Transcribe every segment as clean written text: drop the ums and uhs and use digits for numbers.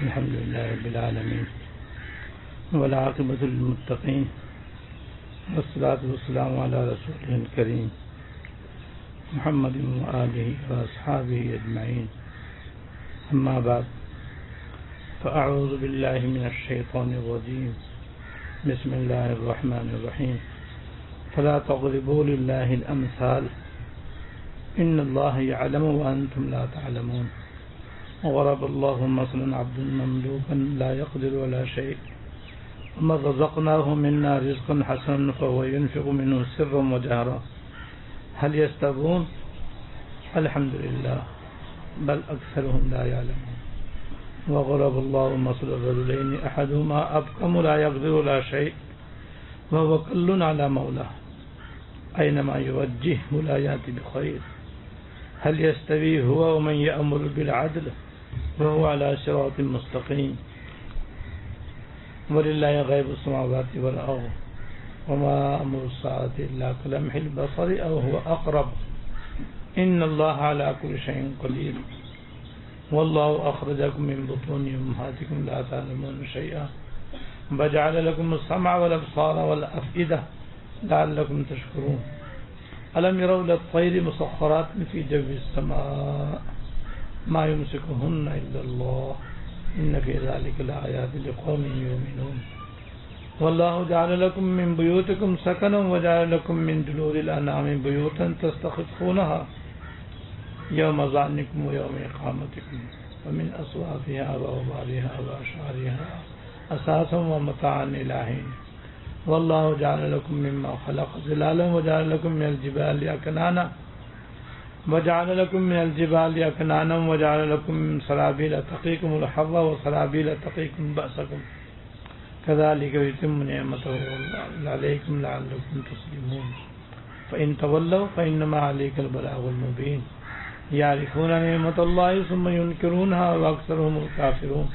الحمد لله رب العالمين والعاقبة للمتقين والصلاة والسلام على رسوله الكريم محمد وآله وأصحابه أجمعين. أما بعد فأعوذ بالله من الشيطان الرجيم. بسم الله الرحمن الرحيم. فلا تضربوا لله الأمثال إن الله يعلم وأنتم لا تعلمون. وضرب الله مثلا عبدا مملوكا لا يقدر على شيء ومن رزقناه منا رزقا حسنا فهو ينفق منه سرا وجهرا هل يستوون الحمد لله بل أكثرهم لا يعلمون. وضرب الله مثلا الرجلين أحدهما أبكم لا يقدر على شيء وهو كل على مولاه أينما يوجهه لا يأتي بخير هل يستوي هو ومن يأمر بالعدل وهو على صراط مستقيم. ولله غيب السماوات والأرض وما أمر الساعة إلا كلمح البصر أو هو أقرب إن الله على كل شيء قدير. والله أخرجكم من بطون أمهاتكم لا تعلمون شيئا وجعل لكم السمع والأبصار والأفئدة لعلكم تشكرون. ألم يروا إلى الطير مسخرات في جو السماء ما يمسكهن إلا الله إن في ذلك لآيات لقوم يؤمنون. والله جعل لكم من بيوتكم سكنا وجعل لكم من جلود الأنعام بيوتا تستخفونها يوم ظعنكم ويوم إقامتكم ومن أصوافها وأوبارها وأشعارها أساسا ومتاعا إلى حين. والله جعل لكم مما خلق ظلالا وجعل لكم من الجبال أكنانا وجعل لكم سرابيل تقيكم الحر وسرابيل تقيكم بأسكم كذلك يتم نعمته عليكم لعلكم تسلمون. فإن تولوا فإنما عليك البلاغ المبين. يعرفون نعمة الله ثم ينكرونها وأكثرهم الكافرون.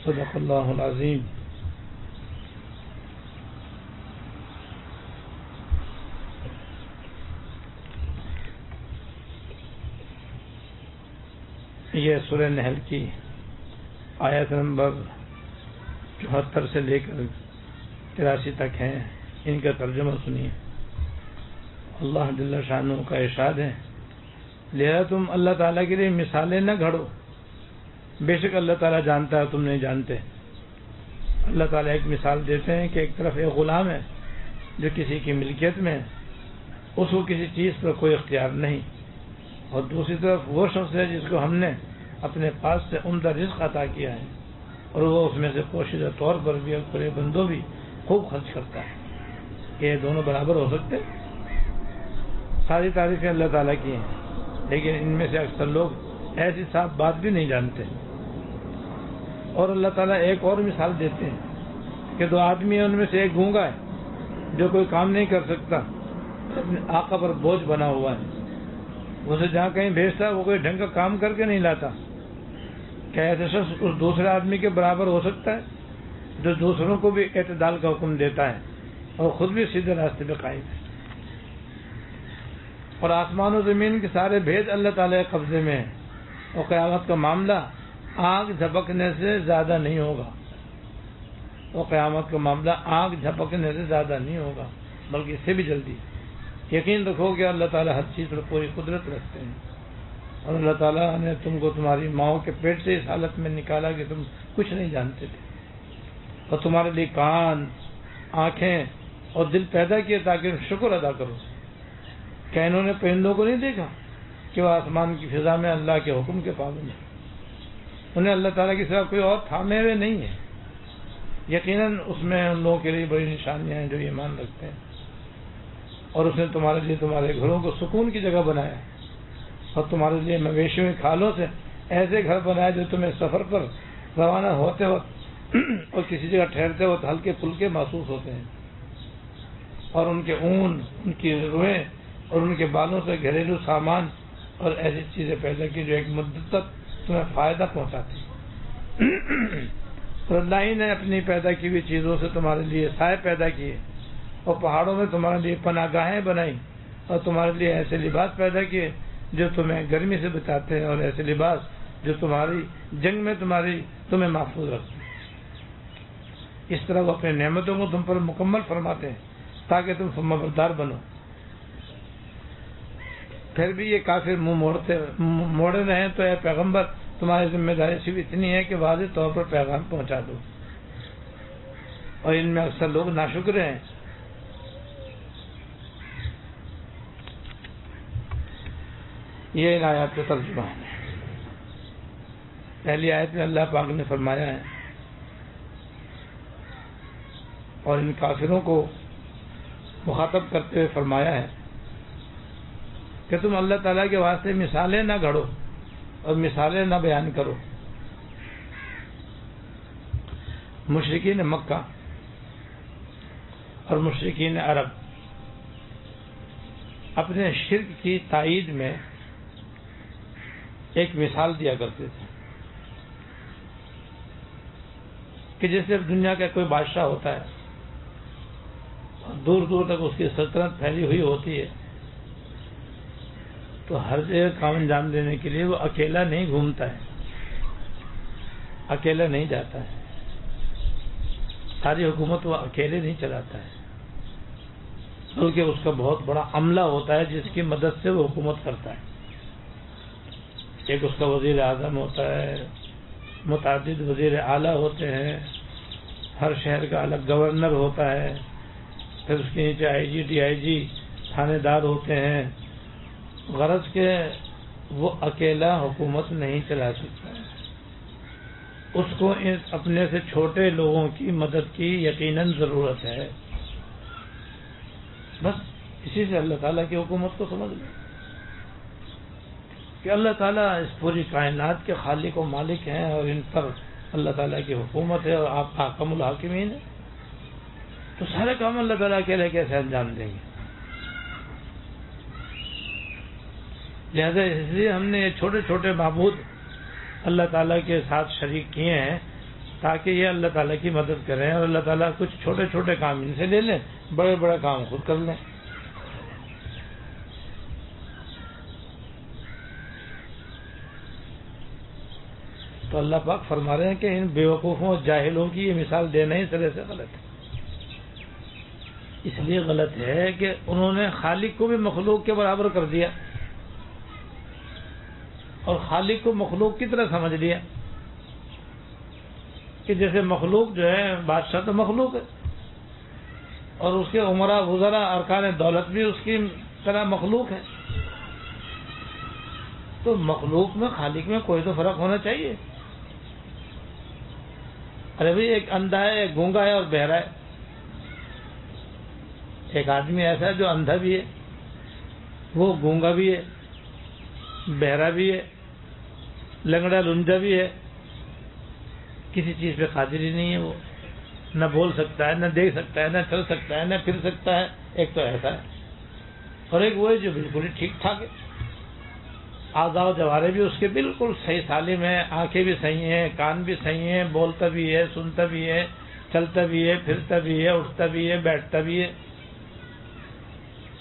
صدق الله العظيم. یہ سورہ نحل کی آیت نمبر 74 سے لے کر 83 تک ہیں. ان کا ترجمہ سنیے. اللہ جل شانہ کا ارشاد ہے لہذا تم اللہ تعالیٰ کے لیے مثالیں نہ گھڑو. بے شک اللہ تعالیٰ جانتا ہے تم نہیں جانتے. اللہ تعالیٰ ایک مثال دیتے ہیں کہ ایک طرف ایک غلام ہے جو کسی کی ملکیت میں ہے, اس کو کسی چیز پر کوئی اختیار نہیں, اور دوسری طرف وہ شخص ہے جس کو ہم نے اپنے پاس سے عمدہ رزق عطا کیا ہے اور وہ اس میں سے پوشیدہ طور پر بھی اور پورے بندوں بھی خوب خرچ کرتا ہے. کہ یہ دونوں برابر ہو سکتے؟ ساری تعریفیں اللہ تعالیٰ کی ہیں, لیکن ان میں سے اکثر لوگ ایسی صاف بات بھی نہیں جانتے. اور اللہ تعالیٰ ایک اور مثال دیتے ہیں کہ دو آدمی ہیں, ان میں سے ایک گونگا ہے جو کوئی کام نہیں کر سکتا, اپنے آقا پر بوجھ بنا ہوا ہے. اسے جہاں کہیں بھیجتا وہ کوئی ڈھنگ کا کام کر کے نہیں لاتا. کیا ایسا شخص اس دوسرے آدمی کے برابر ہو سکتا ہے جو دوسروں کو بھی اعتدال کا حکم دیتا ہے اور خود بھی سیدھے راستے پہ قائم ہے؟ اور آسمان و زمین کے سارے بھید اللہ تعالیٰ کے قبضے میں ہیں, اور قیامت کا معاملہ آگ جھپکنے سے زیادہ نہیں ہوگا. بلکہ اس سے بھی جلدی. یقین رکھو کہ اللہ تعالیٰ ہر چیز پر پوری قدرت رکھتے ہیں, اور اللہ تعالیٰ نے تم کو تمہاری ماؤں کے پیٹ سے اس حالت میں نکالا کہ تم کچھ نہیں جانتے تھے, اور تمہارے لیے کان, آنکھیں اور دل پیدا کیے تاکہ شکر ادا کرو. کیا انہوں نے پرندوں کو نہیں دیکھا کہ وہ آسمان کی فضا میں اللہ کے حکم کے پابند ہیں؟ انہیں اللہ تعالیٰ کی سوا کوئی اور تھامے ہوئے نہیں ہے. یقیناً اس میں ان لوگوں کے لیے بڑی نشانیاں ہیں جو ایمان رکھتے ہیں. اور اس نے تمہارے لیے تمہارے گھروں کو سکون کی جگہ بنایا, اور تمہارے لیے مویشیوں کی کھالوں سے ایسے گھر بنائے جو تمہیں سفر پر روانہ ہوتے وقت اور کسی جگہ ٹھہرتے وقت ہلکے پھلکے محسوس ہوتے ہیں. اور ان کے اون, ان کی روئیں اور ان کے بالوں سے گھریلو سامان اور ایسی چیزیں پیدا کی جو ایک مدت تک تمہیں فائدہ پہنچاتی. اور اللہ ہی نے اپنی پیدا کی ہوئی چیزوں سے تمہارے لیے سائے پیدا کیے, اور پہاڑوں میں تمہارے لیے پناہ گاہیں بنائی, اور تمہارے لیے ایسے لباس پیدا کیے جو تمہیں گرمی سے بچاتے ہیں, اور ایسے لباس جو تمہاری جنگ میں تمہیں محفوظ رکھتے ہیں۔ اس طرح وہ اپنے نعمتوں کو تم پر مکمل فرماتے ہیں تاکہ تم فرمانبردار بنو۔ پھر بھی یہ کافر منہ موڑے رہے تو اے پیغمبر تمہاری ذمہ داری صرف اتنی ہے کہ واضح طور پر پیغام پہنچا دو، اور ان میں اکثر لوگ ناشکر ہیں۔ یہ ان آیات کا ترجمہ ہے۔ پہلی آیت میں اللہ پاک نے فرمایا ہے اور ان کافروں کو مخاطب کرتے ہوئے فرمایا ہے کہ تم اللہ تعالیٰ کے واسطے مثالیں نہ گھڑو اور مثالیں نہ بیان کرو۔ مشرکین مکہ اور مشرکین عرب اپنے شرک کی تائید میں ایک مثال دیا کرتے تھے کہ جیسے دنیا کا کوئی بادشاہ ہوتا ہے، دور دور تک اس کی سلطنت پھیلی ہوئی ہوتی ہے، تو ہر جگہ کام انجام دینے کے لیے وہ اکیلا نہیں گھومتا ہے، اکیلا نہیں جاتا ہے، ساری حکومت وہ اکیلے نہیں چلاتا ہے، بلکہ اس کا بہت بڑا عملہ ہوتا ہے جس کی مدد سے وہ حکومت کرتا ہے۔ ایک اس کا وزیر اعظم ہوتا ہے، متعدد وزیر اعلیٰ ہوتے ہیں، ہر شہر کا الگ گورنر ہوتا ہے، پھر اس کے نیچے آئی جی ڈی آئی جی تھانے دار ہوتے ہیں۔ غرض کہ وہ اکیلا حکومت نہیں چلا سکتا، اس کو اپنے سے چھوٹے لوگوں کی مدد کی یقیناً ضرورت ہے۔ بس اسی سے اللہ تعالیٰ کی حکومت کو سمجھ لیں کہ اللہ تعالیٰ اس پوری کائنات کے خالق و مالک ہیں اور ان پر اللہ تعالیٰ کی حکومت ہے اور آپ حاکم الحاکمین ہیں، تو سارے کام اللہ تعالیٰ اکیلے کیسے انجام دیں گے؟ لہذا اس لیے ہم نے یہ چھوٹے چھوٹے معبود اللہ تعالیٰ کے ساتھ شریک کیے ہیں تاکہ یہ اللہ تعالیٰ کی مدد کریں، اور اللہ تعالیٰ کچھ چھوٹے چھوٹے کام ان سے لے لیں، بڑے بڑے کام خود کر لیں۔ تو اللہ پاک فرما رہے ہیں کہ ان بیوقوفوں اور جاہلوں کی یہ مثال دینا ہی سرے سے غلط ہے۔ اس لیے غلط ہے کہ انہوں نے خالق کو بھی مخلوق کے برابر کر دیا اور خالق کو مخلوق کی طرح سمجھ لیا کہ جیسے مخلوق جو ہے بادشاہ تو مخلوق ہے، اور اس کے عمرا وزرا ارکان دولت بھی اس کی طرح مخلوق ہے، تو مخلوق میں خالق میں کوئی تو فرق ہونا چاہیے۔ ارے بھائی ایک اندھا ہے، ایک گونگا ہے اور بہرا ہے، ایک آدمی ایسا ہے جو اندھا بھی ہے، وہ گونگا بھی ہے، بہرا بھی ہے، لنگڑا لنجا بھی ہے، کسی چیز پہ قادر ہی نہیں ہے، وہ نہ بول سکتا ہے، نہ دیکھ سکتا ہے، نہ چل سکتا ہے، نہ پھر سکتا ہے۔ ایک تو ایسا ہے، اور ایک وہ ہے جو بالکل ہی ٹھیک ٹھاک ہے، اعضاء و جوارے بھی اس کے بالکل صحیح سالم ہیں، آنکھیں بھی صحیح ہیں، کان بھی صحیح ہیں، بولتا بھی ہے، سنتا بھی ہے، چلتا بھی ہے، پھرتا بھی ہے، اٹھتا بھی ہے، بیٹھتا بھی ہے،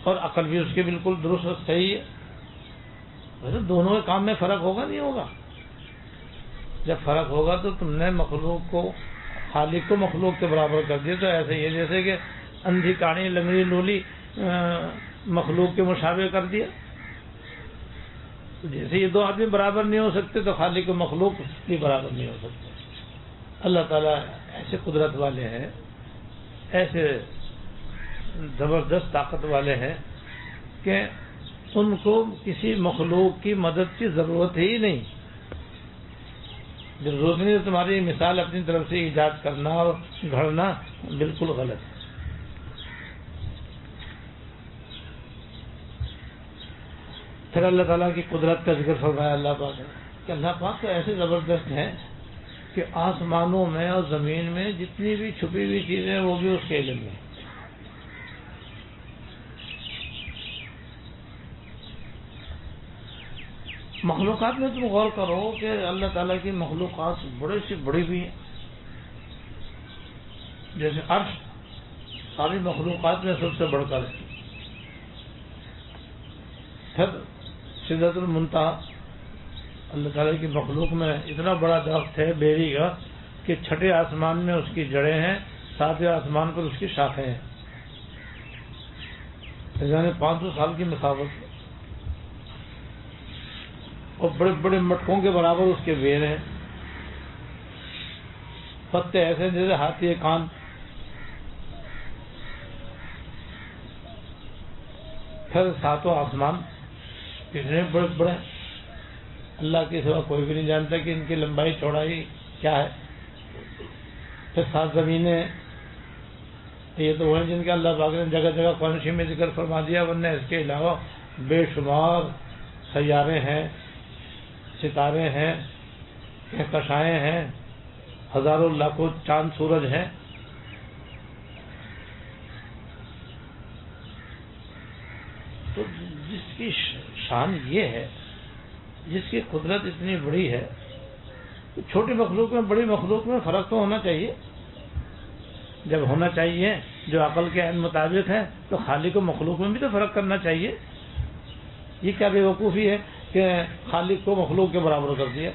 اور عقل بھی اس کے بالکل درست اور صحیح ہے۔ ویسے دونوں کے کام میں فرق ہوگا نہیں ہوگا؟ جب فرق ہوگا تو تم نے مخلوق کو خالق کو مخلوق کے برابر کر دیا، تو ایسے ہی جیسے کہ اندھی کاڑی لنگڑی لولی مخلوق کے مشابہ کر دیا۔ جیسے یہ دو آدمی برابر نہیں ہو سکتے تو خالق و مخلوق بھی برابر نہیں ہو سکتے۔ اللہ تعالیٰ ایسے قدرت والے ہیں، ایسے زبردست طاقت والے ہیں کہ ان کو کسی مخلوق کی مدد کی ضرورت ہی نہیں۔ ضرورت نہیں، تمہاری مثال اپنی طرف سے ایجاد کرنا اور گھڑنا بالکل غلط ہے۔ پھر اللہ تعالیٰ کی قدرت کا ذکر فرمایا اللہ پاک نے کہ اللہ پاک تو ایسے زبردست ہیں کہ آسمانوں میں اور زمین میں جتنی بھی چھپی ہوئی چیزیں ہیں وہ بھی اس کے علم میں۔ مخلوقات میں تم غور کرو کہ اللہ تعالیٰ کی مخلوقات بڑے سے بڑی بھی ہیں، جیسے عرش ساری مخلوقات میں سب سے بڑھ کر ہے، پھر سدرۃ المنتہا اللہ تعالیٰ کی مخلوق میں اتنا بڑا درخت ہے بیری کا کہ چھٹے آسمان میں اس کی جڑیں ہیں، ساتویں آسمان پر اس کی شاخیں ہیں، یعنی 500 سال کی مسافت، اور بڑے بڑے مٹکوں کے برابر اس کے ویر ہیں، پتے ایسے جیسے ہاتھی کان، پھر ساتوں آسمان اتنے بڑے بڑے، اللہ کے سوا کوئی بھی نہیں جانتا کہ ان کی لمبائی چوڑائی کیا ہے، پھر 7 زمینیں، یہ تو وہ ہیں جن کا اللہ پاک نے جگہ جگہ قرآن شریف میں ذکر فرما دیا، ورنہ اس کے علاوہ بے شمار سیارے ہیں، ستارے ہیں، کہکشائیں ہیں، ہزاروں لاکھوں چاند سورج ہیں۔ تو جس کی شان یہ ہے، جس کی قدرت اتنی بڑی ہے، تو چھوٹی مخلوق میں بڑی مخلوق میں فرق تو ہونا چاہیے۔ جب ہونا چاہیے جو عقل کے عین مطابق ہے، تو خالق و مخلوق میں بھی تو فرق کرنا چاہیے۔ یہ کیا بے وقوفی ہے کہ خالق کو مخلوق کے برابر کر دیا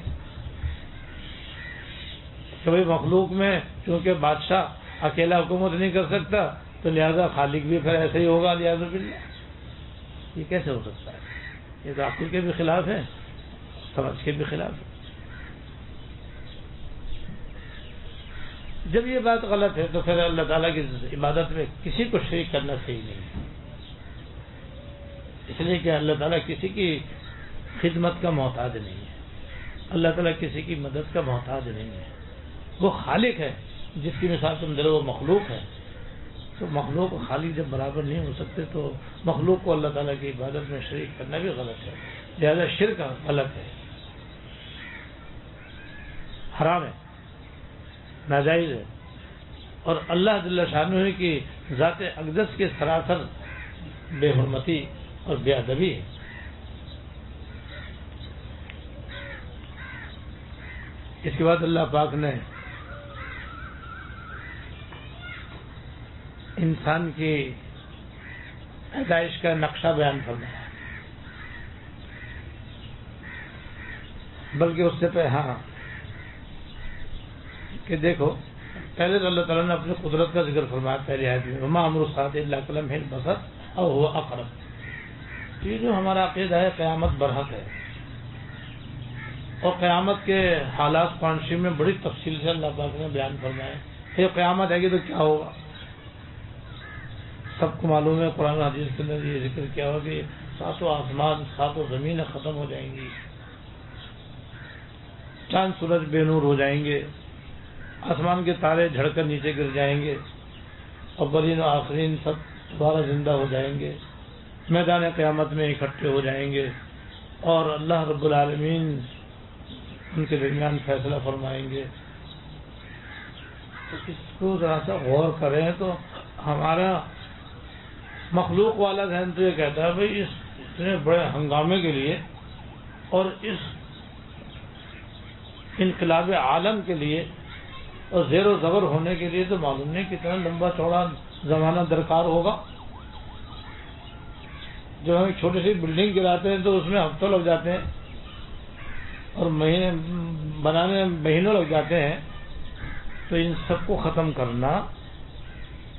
کہ بھائی مخلوق میں چونکہ بادشاہ اکیلا حکومت نہیں کر سکتا تو لہذا خالق بھی پھر ایسے ہی ہوگا، لہذا باللہ۔ یہ کیسے ہو سکتا ہے؟ یہ تو عقل کے بھی خلاف ہے، سمجھ کے بھی خلاف ہے۔ جب یہ بات غلط ہے تو پھر اللہ تعالیٰ کی عبادت میں کسی کو شریک کرنا صحیح نہیں ہے، اس لیے کہ اللہ تعالیٰ کسی کی خدمت کا محتاج نہیں ہے، اللہ تعالیٰ کسی کی مدد کا محتاج نہیں ہے۔ وہ خالق ہے، جس کی مثال تم دے رہے وہ مخلوق ہے، تو مخلوق و خالق جب برابر نہیں ہو سکتے تو مخلوق کو اللہ تعالیٰ کی عبادت میں شریک کرنا بھی غلط ہے، لہذا شرک غلط ہے، حرام ہے، ناجائز ہے، اور اللہ جل شانہ کی ذات اقدس کے سراسر بے حرمتی اور بے ادبی ہے۔ اس کے بعد اللہ پاک نے انسان کی پیدائش کا نقشہ بیان فرمایا، بلکہ اس سے پہلے کہ دیکھو پہلے تو اللہ تعالیٰ نے اپنی قدرت کا ذکر فرمایا پہلی آیت میں، وما امر الساعۃ الا کلمح البصر او هو اقرب۔ یہ جو ہمارا عقیدہ ہے قیامت برحق ہے، اور قیامت کے حالات قرآن شریف میں بڑی تفصیل سے اللہ پاک نے بیان فرمائے۔ پھر قیامت آئے گی تو کیا ہوگا؟ سب کو معلوم ہے، قرآن و حدیث کے اندر یہ ذکر کیا ہوگا کہ 7 آسمان 7 زمینیں ختم ہو جائیں گی، چاند سورج بے نور ہو جائیں گے، آسمان کے تارے جھڑ کر نیچے گر جائیں گے، اولین و آخرین سب دوبارہ زندہ ہو جائیں گے، میدان قیامت میں اکٹھے ہو جائیں گے، اور اللہ رب العالمین ان کے درمیان فیصلہ فرمائیں گے۔ تو اس کو ذرا سا غور کریں تو ہمارا مخلوق والا ذہن تو یہ کہتا ہے بھائی اس اتنے بڑے ہنگامے کے لیے اور اس انقلاب عالم کے لیے اور زیر و زبر ہونے کے لیے تو معلوم نہیں کتنا لمبا چوڑا زمانہ درکار ہوگا۔ جب ہم ایک چھوٹی سی بلڈنگ گراتے ہیں تو اس میں ہفتوں لگ جاتے ہیں اور مہینے بنانے میں مہینوں لگ جاتے ہیں، تو ان سب کو ختم کرنا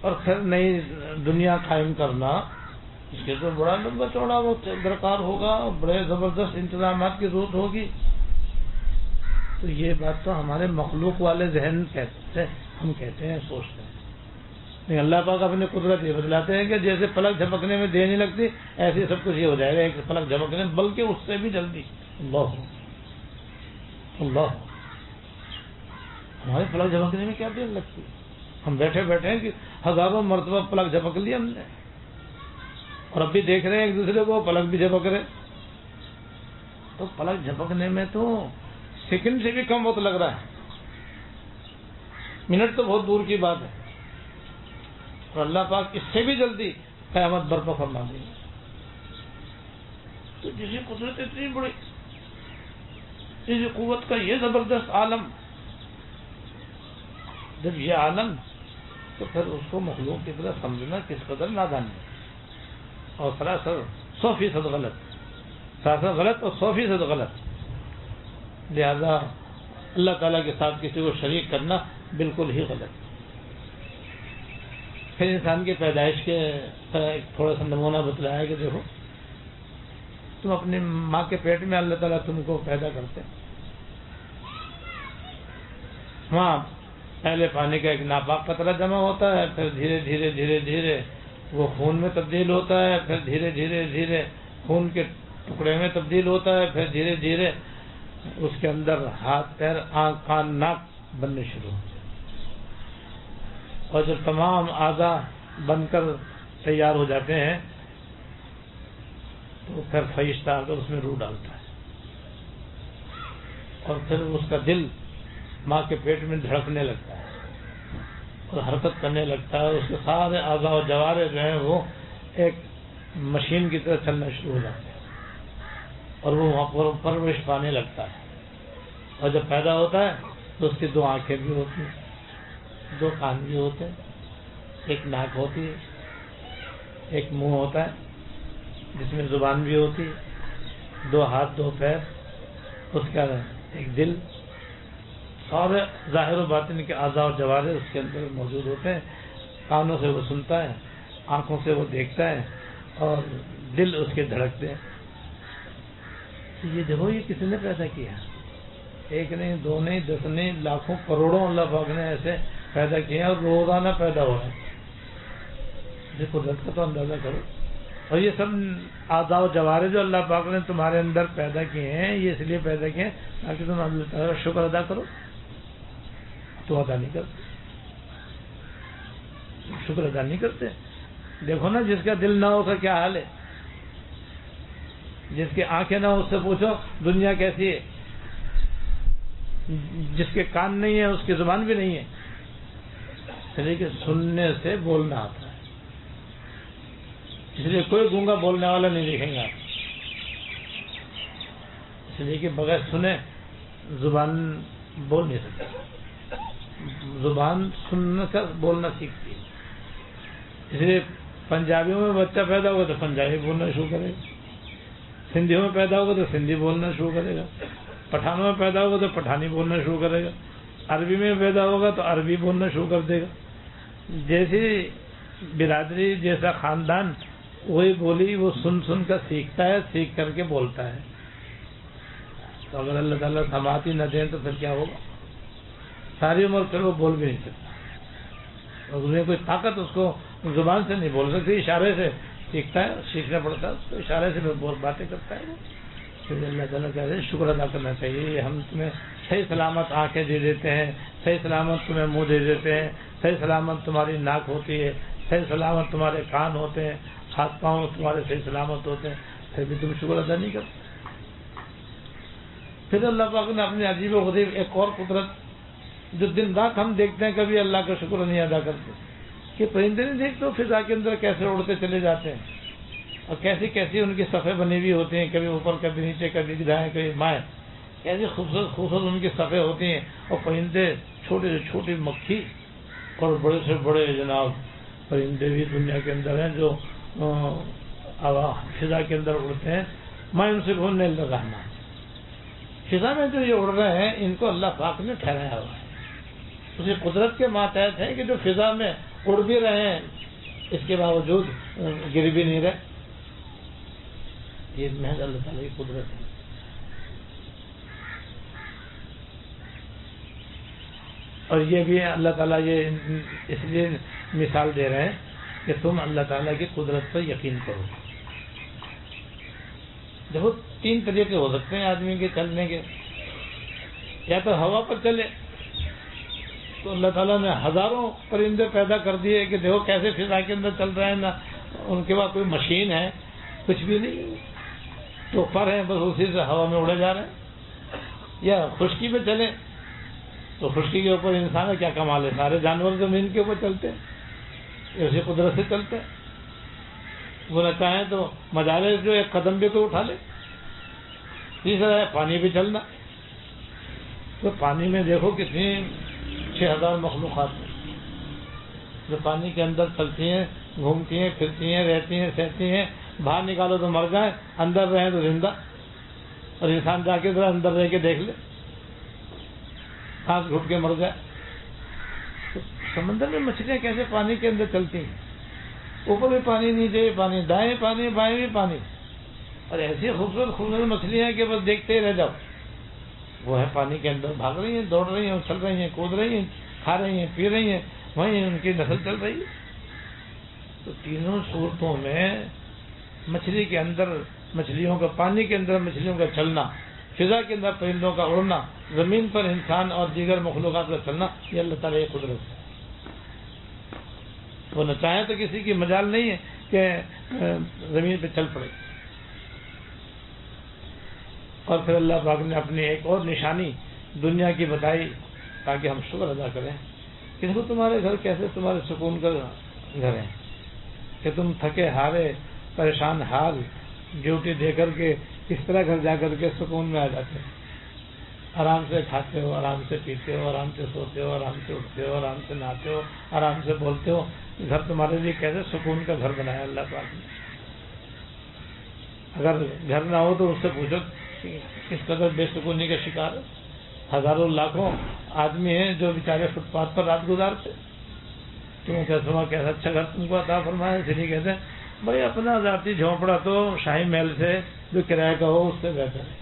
اور پھر نئی دنیا قائم کرنا، اس کے تو بڑا لمبا چوڑا وقت درکار ہوگا اور بڑے زبردست انتظامات کی ضرورت ہوگی۔ تو یہ بات تو ہمارے مخلوق والے ذہن کہتے ہیں، ہم کہتے ہیں، سوچتے ہیں، لیکن اللہ پاک اپنی قدرت یہ بتلاتے ہیں کہ جیسے پلک جھپکنے میں دیر نہیں لگتی ایسے سب کچھ یہ ہو جائے گا ایک پلک جھپکنے، بلکہ اس سے بھی جلدی۔ اللہ اللہ، ہمارے پلک جھپکنے میں کیا دیر لگتی؟ ہم بیٹھے بیٹھے ہیں کہ ہزاروں مرتبہ پلک جھپک لی ہم نے، اور اب بھی دیکھ رہے ہیں ایک دوسرے کو، پلک بھی جھپک رہے۔ تو پلک جھپکنے میں تو سیکنڈ سے بھی کم وقت لگ رہا ہے، منٹ تو بہت دور کی بات ہے، اور اللہ پاک اس سے بھی جلدی قیامت برپا فرما دیں گے۔ تو جس قدرت اتنی بڑی، اس قوت کا یہ زبردست عالم، جب یہ عالم، تو پھر اس کو مخلوق کی طرح سمجھنا کس قدر نادان ہے، اور سراسر 100% غلط، سراسر غلط اور 100% غلط۔ لہذا اللہ تعالیٰ کے ساتھ کسی کو شریک کرنا بالکل ہی غلط. پھر انسان کی پیدائش کے تھوڑا سا نمونہ بتلایا کہ دیکھو تم اپنی ماں کے پیٹ میں اللہ تعالیٰ تم کو پیدا کرتے. وہاں پہلے پانی کا ایک ناپاک قطرہ جمع ہوتا ہے، پھر دھیرے دھیرے دھیرے دھیرے وہ خون میں تبدیل ہوتا ہے، پھر دھیرے دھیرے دھیرے خون کے ٹکڑے میں تبدیل ہوتا ہے، پھر دھیرے دھیرے اس کے اندر ہاتھ پیر آنکھ کان ناک بننے شروع ہوتے ہیں. اور جب تمام اعضاء بن کر تیار ہو جاتے ہیں تو پھر فرشتہ آ کر اس میں روح ڈالتا ہے اور پھر اس کا دل ماں کے پیٹ میں دھڑکنے لگتا ہے اور حرکت کرنے لگتا ہے. اس کے سارے اعضاء و جوارے جو ہیں وہ ایک مشین کی طرح چلنا شروع ہو جاتے ہیں اور وہ وہاں پر پرورش پانے لگتا ہے. اور جب پیدا ہوتا ہے تو اس کی 2 آنکھیں بھی ہوتی ہیں، 2 کان بھی ہوتے ہیں، ایک ناک ہوتی ہے، ایک منہ ہوتا ہے جس میں زبان بھی ہوتی ہے، 2 ہاتھ 2 پیر، اس کا ایک دل، سارے ظاہر و باطن کے اعضاء اور جوارے اس کے اندر موجود ہوتے ہیں. کانوں سے وہ سنتا ہے، آنکھوں سے وہ دیکھتا ہے اور دل اس کے دھڑکتے ہیں. یہ دیکھو یہ کسی نے پیدا کیا، 1 نہیں 2 نہیں 10 نہیں لاکھوں کروڑوں اللہ پاک نے ایسے پیدا کیے ہیں اور روزانہ پیدا ہو رہے ہیں. یہ قدرت کا تو اندازہ کرو. اور یہ سب اعضاء و جوارے جو اللہ پاک نے تمہارے اندر پیدا کیے ہیں یہ اس لیے پیدا کیے ہیں تاکہ تم اللہ تعالیٰ کا شکر ادا کرو. تو ادا نہیں کرتے، شکر ادا نہیں کرتے. دیکھو نا جس کا دل نہ ہو کا کیا حال ہے، جس کی آنکھیں نہ ہو اس سے پوچھو دنیا کیسی ہے. جس کے کان نہیں ہے اس کی زبان بھی نہیں ہے، اس لیے کہ سننے سے بولنا آتا ہے. اس لیے کوئی گونگا بولنے والا نہیں دیکھیں گے آپ، اس لیے کہ بغیر سنے زبان بول نہیں سکتی. زبان سننے کا بولنا سیکھتی ہے. اس لیے پنجابیوں میں بچہ پیدا ہوگا تو پنجابی بولنا شروع کرے گا، سندھیوں میں پیدا ہوگا تو سندھی بولنا شروع کرے گا، پٹھانوں میں پیدا ہوگا تو پٹھانی بولنا شروع کرے گا، عربی میں پیدا ہوگا تو عربی بولنا شروع کر دے گا. جیسی برادری جیسا خاندان وہی بولی وہ سن سن کر سیکھتا ہے، سیکھ کر کے بولتا ہے. تو اگر اللہ تعالیٰ سماعت نہ دیں تو پھر کیا ہوگا؟ ساری عمر پھر وہ بول بھی نہیں سکتا. اور انہیں کوئی طاقت اس کو زبان سے نہیں بول سکتی، اشارے سے سیکھتا ہے، سیکھنا پڑتا ہے تو اشارے سے باتیں کرتا ہے. پھر اللہ تعالیٰ کہتے ہیں شکر ادا کرنا چاہیے. ہم تمہیں صحیح سلامت آنکھیں دے دیتے ہیں، صحیح سلامت تمہیں منہ دے دیتے ہیں، صحیح سلامت تمہاری ناک ہوتی ہے، صحیح سلامت تمہارے کان ہوتے ہیں، ہاتھ پاؤں تمہارے صحیح سلامت ہوتے ہیں، پھر بھی تم شکر ادا نہیں کرتے. پھر اللہ پاک نے اپنی عجیب و غریب ایک اور قدرت جو دن رات ہم دیکھتے ہیں کبھی اللہ کا شکر نہیں ادا کرتے کہ پرندے نہیں دیکھتے فضا کے اندر کیسے اڑتے چلے جاتے ہیں اور کیسی کیسی ان کی صفحے بنی ہوئی ہوتی ہیں، کبھی اوپر کبھی نیچے کبھی دائیں کبھی بائیں، کیسی خوبصورت خوبصورت ان کی صفحے ہوتی ہیں. اور پرندے چھوٹے سے چھوٹی مکھی اور بڑے سے بڑے جناب پرندے بھی دنیا کے اندر ہیں جو فضا کے اندر اڑتے ہیں. میں ان سے بولنے لگانا فضا میں جو یہ اڑ رہے ہیں ان کو اللہ پاک نے ٹھہرایا ہوا ہے، اسی قدرت کے ماتحت ہیں کہ جو فضا میں اڑ بھی رہے ہیں اس کے باوجود گر بھی نہیں رہے. یہ محض اللہ تعالیٰ کی قدرت ہے. اور یہ بھی اللہ تعالیٰ یہ اس لیے مثال دے رہے ہیں کہ تم اللہ تعالیٰ کی قدرت پر یقین کرو. دیکھو 3 طریقے ہو سکتے ہیں آدمی کے چلنے کے، یا تو ہوا پر چلے تو اللہ تعالیٰ نے ہزاروں پرندے پیدا کر دیے کہ دیکھو کیسے فضا کے اندر چل رہے ہیں، نہ ان کے پاس کوئی مشین ہے کچھ بھی نہیں، تو پر ہیں بس اسی سے ہوا میں اڑے جا رہے ہیں. یا خشکی پہ چلے تو خشکی کے اوپر انسان کا کیا کمال ہے، سارے جانور زمین کے اوپر چلتے ہیں، اسی قدرت سے چلتے ہیں. وہ نہ چاہیں تو مجالے جو ایک قدم بھی کوئی اٹھا لے. تیسرا ہے پانی پہ چلنا، تو پانی میں دیکھو کتنی 6000 مخلوقات ہیں جو پانی کے اندر چلتی ہیں، گھومتی ہیں، پھرتی ہیں، رہتی ہیں، سہتی ہیں. باہر نکالو تو مر جائیں، اندر رہیں تو زندہ. اور انسان جا کے ذرا اندر رہ کے دیکھ لے سانس گھٹ کے مر گیا. تو سمندر میں مچھلیاں کیسے پانی کے اندر چلتی ہیں؟ اوپر بھی پانی، نیچے بھی پانی، دائیں پانی بائیں بھی پانی، اور ایسی خوبصورت خوبصورت مچھلیاں ہیں کہ بس دیکھتے ہی رہ جاؤ. وہ ہے پانی کے اندر، بھاگ رہی ہیں، دوڑ رہی ہیں، اچھل رہی ہیں، کود رہی ہیں، کھا رہی ہیں، پی رہی ہیں، وہیں ان کی نسل چل رہی ہے. تو تینوں صورتوں میں مچھلی کے اندر مچھلیوں کا، پانی کے اندر مچھلیوں کا چلنا، فضا کے اندر پرندوں کا اڑنا، زمین پر انسان اور دیگر مخلوقات کا چلنا، یہ اللہ تعالیٰ کی قدرت ہے. وہ نہ چاہے تو کسی کی مجال نہیں ہے کہ زمین پہ چل پڑے. اور پھر اللہ پاک نے اپنی ایک اور نشانی دنیا کی بتائی تاکہ ہم شکر ادا کریں کہ دیکھو تمہارے گھر کیسے تمہارے سکون کا گھر ہے، کہ تم تھکے ہارے پریشان حال ڈیوٹی دے کر کے اس طرح گھر جا کر کے سکون میں آ جاتے ہیں. آرام سے کھاتے ہو، آرام سے پیتے ہو، آرام سے سوتے ہو، آرام سے اٹھتے ہو، آرام سے نہاتے ہو، آرام سے بولتے ہو. گھر تمہارے لیے کیسے سکون کا گھر بنایا اللہ پاک نے. اگر گھر نہ ہو تو اس سے پوچھو کس قدر بے سکونی کا شکار ہے. ہزاروں لاکھوں آدمی ہیں جو بیچارے فٹ پاتھ پر رات گزارتے. کیوں کیسا اچھا گھر تم کو عطا فرمایا. اس لیے کہتے ہیں بھائی اپنا ذاتی جھونپڑا تو شاہی محل سے جو کرایہ کا ہو اس سے بہتر ہے.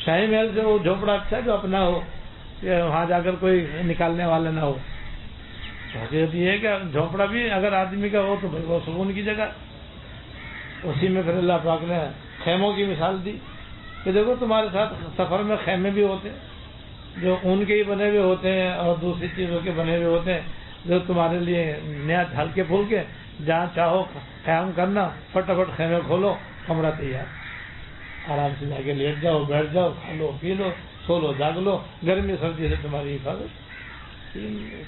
شاہی محل سے وہ جھونپڑا اچھا ہے جو اپنا ہو، کہ وہاں جا کر کوئی نکالنے والا نہ ہو. حقیقت یہ ہے کہ جھونپڑا بھی اگر آدمی کا ہو تو بھائی وہ سکون کی جگہ. اسی میں پھر اللہ پاک نے خیموں کی مثال دی کہ دیکھو تمہارے ساتھ سفر میں خیمے بھی ہوتے ہیں جو اون کے ہی بنے ہوئے ہوتے ہیں اور دوسری چیزوں کے بنے ہوئے ہوتے ہیں، جو تمہارے لیے نیا ہلکے پھلکے، جہاں چاہو قیام کرنا، فٹافٹ خیمے کھولو، کمرہ تیار، آرام سے جا کے لیٹ جاؤ، بیٹھ جاؤ، کھا لو، پی لو، سو لو، جاگ لو. گرمی سردی سے تمہاری حفاظت.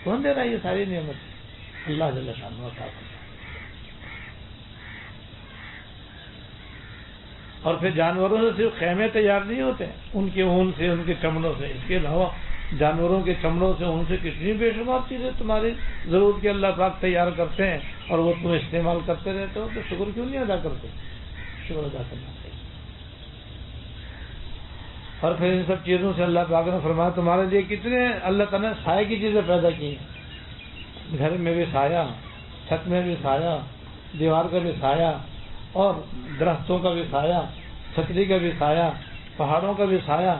کون دے رہا ہے یہ ساری نعمت؟ اللہ جل شانہ عطا فرماتا ہے. اور پھر جانوروں سے صرف خیمے تیار نہیں ہوتے، ان کے اون سے، ان کے چمڑوں سے. اس کے علاوہ جانوروں کے چمڑوں سے، ان سے کتنی بے شمار چیزیں تمہاری ضرورت کے اللہ پاک تیار کرتے ہیں اور وہ تم استعمال کرتے رہتے ہو. تو شکر کیوں نہیں ادا کرتے؟ شکر ادا کرنا چاہیے. اور پھر ان سب چیزوں سے اللہ پاک نے فرمایا تمہارے لیے کتنے اللہ تعالیٰ نے سائے کی چیزیں پیدا کی ہیں. گھر میں بھی سایہ، چھت میں بھی سایہ، دیوار کا بھی سایہ، اور درختوں کا بھی سایہ، چھتری کا بھی سایہ، پہاڑوں کا بھی سایہ.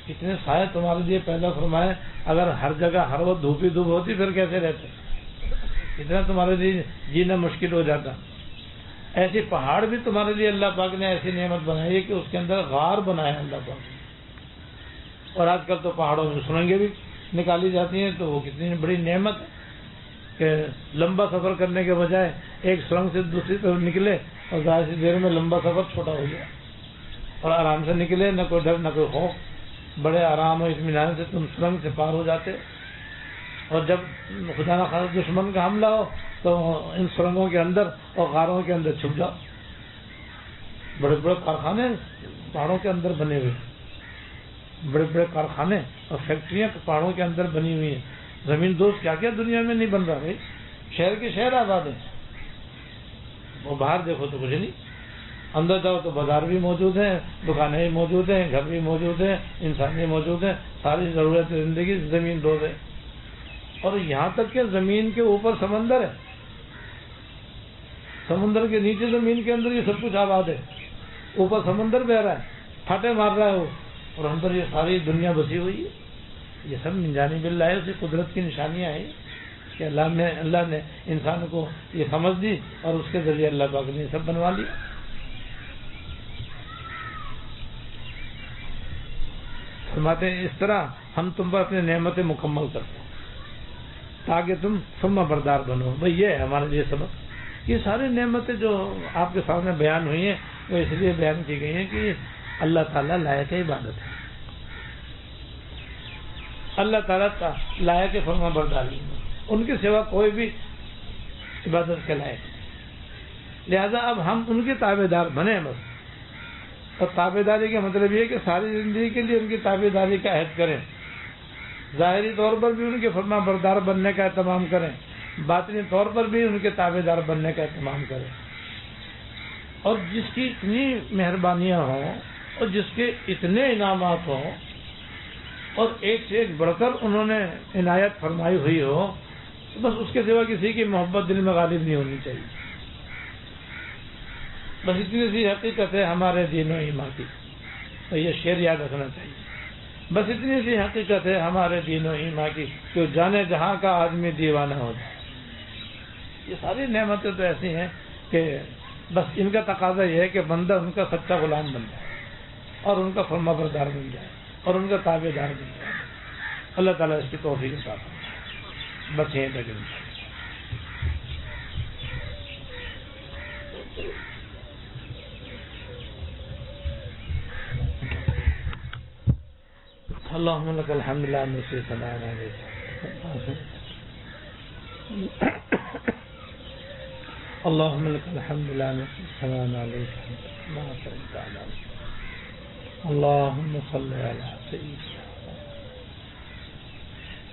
کتنے سایہ تمہارے لیے پیدا فرمائے. اگر ہر جگہ ہر وقت دھوپی دھوپ ہوتی پھر کیسے رہتے؟ اتنا تمہارے لیے جینا مشکل ہو جاتا. ایسے پہاڑ بھی تمہارے لیے اللہ پاک نے ایسی نعمت بنائی ہے کہ اس کے اندر غار بنایا اللہ پاک نے. اور آج کل تو پہاڑوں میں سرنگیں بھی نکالی جاتی ہیں، تو وہ کتنی بڑی نعمت ہے کہ لمبا سفر کرنے کے بجائے ایک سرنگ سے دوسری طرف نکلے اور ظاہر سی دیر میں لمبا سفر چھوٹا ہو گیا اور آرام سے نکلے، نہ کوئی ڈر نہ کوئی خوف. بڑے آرام اور اطمینان سے تم سرنگ سے پار ہو جاتے. اور جب خدا نہ خاص دشمن کا حملہ ہو تو ان سرنگوں کے اندر اور غاروں کے اندر چھپ جاؤ. بڑے بڑے کارخانے پہاڑوں کے اندر بنے ہوئے، بڑے بڑے کارخانے اور فیکٹریاں پہاڑوں کے اندر بنی ہوئی ہیں. زمین دوست کیا کیا دنیا میں نہیں بن رہا بھائی. شہر کے شہر آباد ہیں. وہ باہر دیکھو تو کچھ نہیں، اندر جاؤ تو بازار بھی موجود ہیں، دکانیں بھی موجود ہیں، گھر بھی موجود ہیں، انسان بھی موجود ہیں. ساری ضرورت زندگی زمین دوز ہے. اور یہاں تک کہ زمین کے اوپر سمندر ہے، سمندر کے نیچے زمین کے اندر یہ سب کچھ آباد ہے. اوپر سمندر بہ رہا ہے، پھاٹے مار رہا ہے وہ، اور ہم پر یہ ساری دنیا بسی ہوئی ہے. یہ سب من جانب اللہ ہے، اسی قدرت کی نشانیاں ہیں کہ اللہ نے انسان کو یہ سمجھ دی اور اس کے ذریعے اللہ پاک نے یہ سب بنوا لیا. فرماتے ہیں اس طرح ہم تم پر اپنے نعمتیں مکمل کرتے ہیں تاکہ تم فرما بردار بنو. بھئی یہ ہے ہمارے لیے سبق. یہ ساری نعمتیں جو آپ کے سامنے بیان ہوئی ہیں وہ اس لیے بیان کی گئی ہیں کہ اللہ تعالیٰ لائق عبادت ہے. اللہ تعالیٰ کا لائق فرما برداری، ان کے سوا کوئی بھی عبادت کے لائق نہیں. لہذا اب ہم ان کے تابع دار بنے بس. اور تابع داری کا مطلب یہ کہ ساری زندگی کے لیے ان کی تابع داری کا عہد کریں. ظاہری طور پر بھی ان کے فرما بردار بننے کا اہتمام کریں، باطنی طور پر بھی ان کے تابع دار بننے کا اہتمام کریں. اور جس کی اتنی مہربانیاں ہوں اور جس کے اتنے انعامات ہوں اور ایک سے ایک بڑھ کر انہوں نے عنایت فرمائی ہوئی ہو، تو بس اس کے سوا کسی کی محبت دل میں غالب نہیں ہونی چاہیے. بس اتنی سی حقیقت ہے ہمارے دین و ایمان کی، تو یہ شعر یاد رکھنا چاہیے. بس اتنی سی حقیقت ہے ہمارے دین و ایمان کی کہ جانے جہاں کا آدمی دیوانہ ہو جائے. یہ ساری نعمتیں تو ایسی ہیں کہ بس ان کا تقاضا یہ ہے کہ بندہ ان کا سچا غلام بن جائے اور ان کا فرما بردار بن جائے اور ان کا تابع دار بن جائے. اللہ تعالیٰ اس کی توفیق عطا فرمائے. بس یہیں تک اللهم لك الحمد لا نحصي ثناء عليك اللهم لك الحمد لا نحصي ثناء عليك ما أثنيت على نفسك. اللهم صل على سيدنا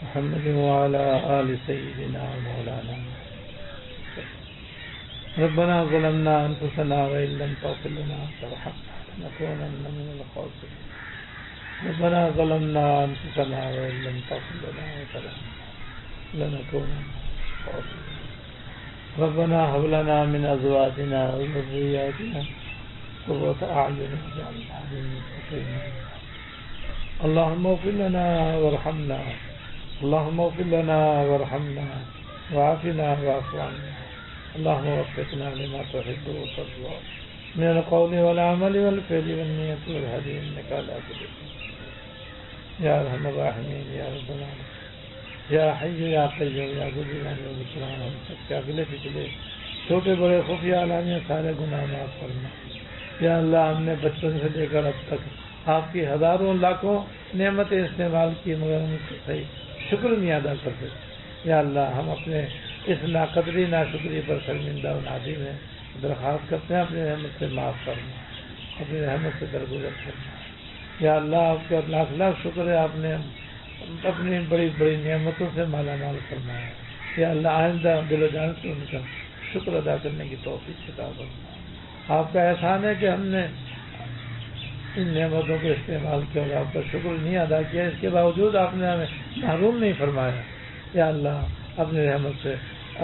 محمد وعلى آل سيدنا مولانا. ربنا ظلمنا أنفسنا وإن لم تغفر لنا وترحمنا لنكونن من الخاسرين. ربنا ظلمنا أنفسنا وإن لم تغفر لنا وترحمنا لنكونن من الخاسرين. ربنا هب لنا من أزواجنا وذرياتنا قرة أعين واجعلنا للمتقين. اللهم اغفر لنا وارحمنا، اللهم اغفر لنا وارحمنا وعافنا واعف عنا. اللهم وفقنا لما تحب وترضى من القول والعمل والفعل والنية والهدي إنك على كل شيء يا أرحم الراحمين يا رب العالمين یا حی یا قیوم یا ذو الجلال والاکرام. ہم سب کے اگلے پچھلے چھوٹے بڑے خفیہ علانیہ سارے گناہ معاف فرما. یا اللہ ہم نے بچپن سے لے کر اب تک آپ کی ہزاروں لاکھوں نعمتیں استعمال کی مگر ہم صحیح شکر نہیں ادا کرتے. یا اللہ ہم اپنے اس ناقدری ناشکری پر شرمندہ و نادم ہیں. درخواست کرتے ہیں اپنی رحمت سے معاف کرنا، اپنی رحمت سے درگزر کرنا. یا اللہ آپ کا لاکھ لاکھ شکر ہے آپ نے اپنی بڑی بڑی نعمتوں سے مالا مال فرمایا. یا اللہ آئندہ دل و جان سے ان کا شکر ادا کرنے کی توفیق عطا فرما. آپ کا احسان ہے کہ ہم نے ان نعمتوں کو استعمال کیا اور آپ کا شکر نہیں ادا کیا. اس کے باوجود آپ نے ہمیں محروم نہیں فرمایا. یا اللہ اپنی رحمت سے،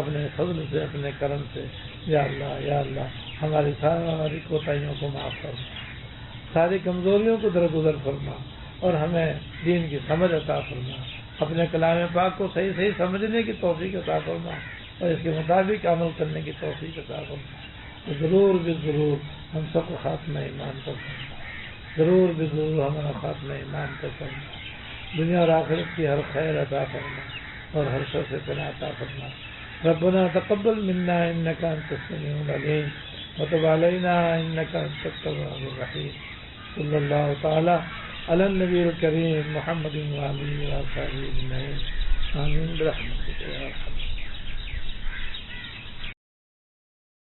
اپنے فضل سے، اپنے کرم سے یا اللہ ہماری کوتاہیوں کو معاف فرما، ساری کمزوریوں کو درگزر فرما اور ہمیں دین کی سمجھ عطا فرما. اپنے کلام پاک کو صحیح صحیح سمجھنے کی توفیق عطا فرما اور اس کے مطابق عمل کرنے کی توفیق عطا فرما. ضرور ضرور ہم سب کو خاتمہ ایمان پر فرما. ضرور ضرور ہمارا خاتمہ ایمان پر فرما. دنیا اور آخرت کی ہر خیر عطا فرما اور ہر شر سے پناہ عطا فرما. ربنا تقبل منا انك انت السميع العليم وتب علينا انك انت التواب الرحيم. صلی اللہ تعالی علی النبی الکریم محمد وآلہ وصحبہ اجمعین. آمین برحمتک یا ارحم.